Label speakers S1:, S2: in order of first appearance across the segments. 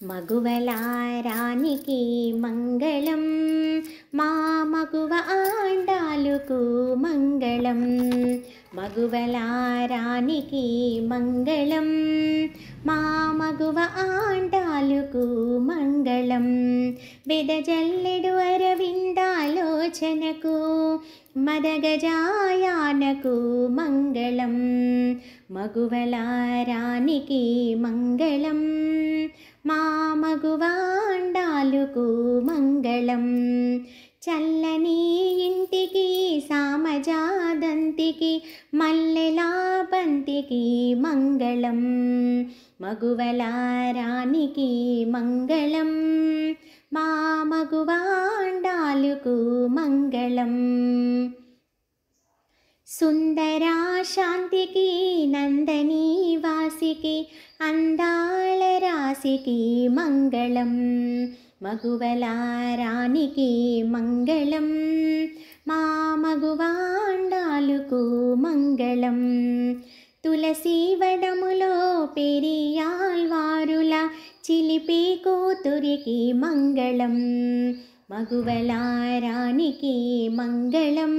S1: మగువలారానికి మంగళం మా మగువ ఆండాలుకు మంగళం. మగువలారానికి మంగళం మా మగువ ఆండాలుకు మంగళం. వెదజల్లెడు అరవిందాలోచనకు మదగజాయానకు మంగళం. మగువలారానికి మంగళం మా మగువాండాలుకు మంగళం. చల్లని ఇంటికి సామజాదంతికి మల్లెలా బంతికి మంగళం. మగువలారానికి మంగళం మా మగువాండాలుకు మంగళం. సుందరా శాంతికి నందనీ వాసికి అందాల రాశికి మంగళం. మగువలారానికి మంగళం మా మగువాండాలుకు మంగళం. తులసి వనములో పెరియాల్వారుల చిలిపి కూతురికి మంగళం. మగువలారానికి మంగళం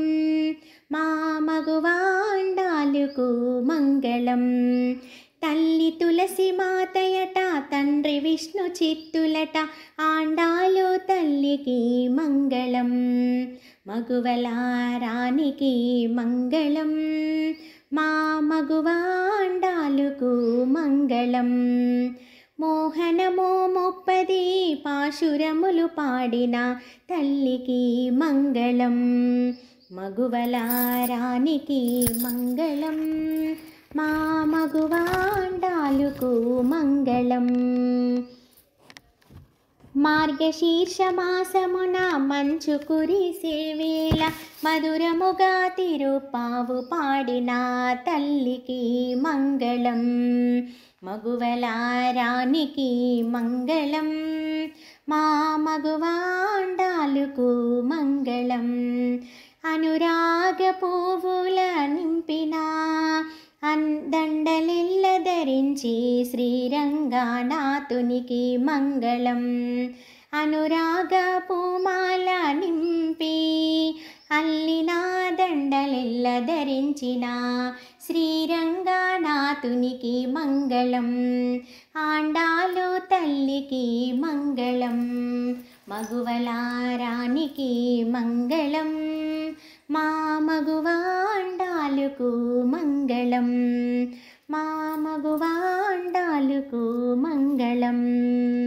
S1: మా మగువాండాలుకు మంగళం. తల్లి తులసి మాతయట తండ్రి విష్ణు చిత్తులట ఆండాలు తల్లికి మంగళం. మగువలారానికి మంగళం మా మగువాండాలుకు మంగళం. మోహనమో ముప్పది పాశురములు పాడిన తల్లికి మంగళం. మగువలారానికి మంగళం మా మగువాండాలుకు మంగళం. మార్గశీర్ష మాసమున మంచు కురిసే వేళ మధురముగా తిరుపావు పాడిన తల్లికి మంగళం. మగువలారానికి మంగళం మా మగువాండాలుకు మంగళం. అనురాగ పువ్వుల నింపిన దండలెల్ల ధరించి శ్రీరంగనాథునికి మంగళం. అనురాగ పూమాల నింపి అల్లిన దండలెల్ల ధరించిన శ్రీరంగనాథునికి మంగళం. ఆండాలు తల్లికి మంగళం. మగువలారానికి మంగళం మా మగువాండాలుకు మంగళం. మా మగువాండాలుకు మంగళం.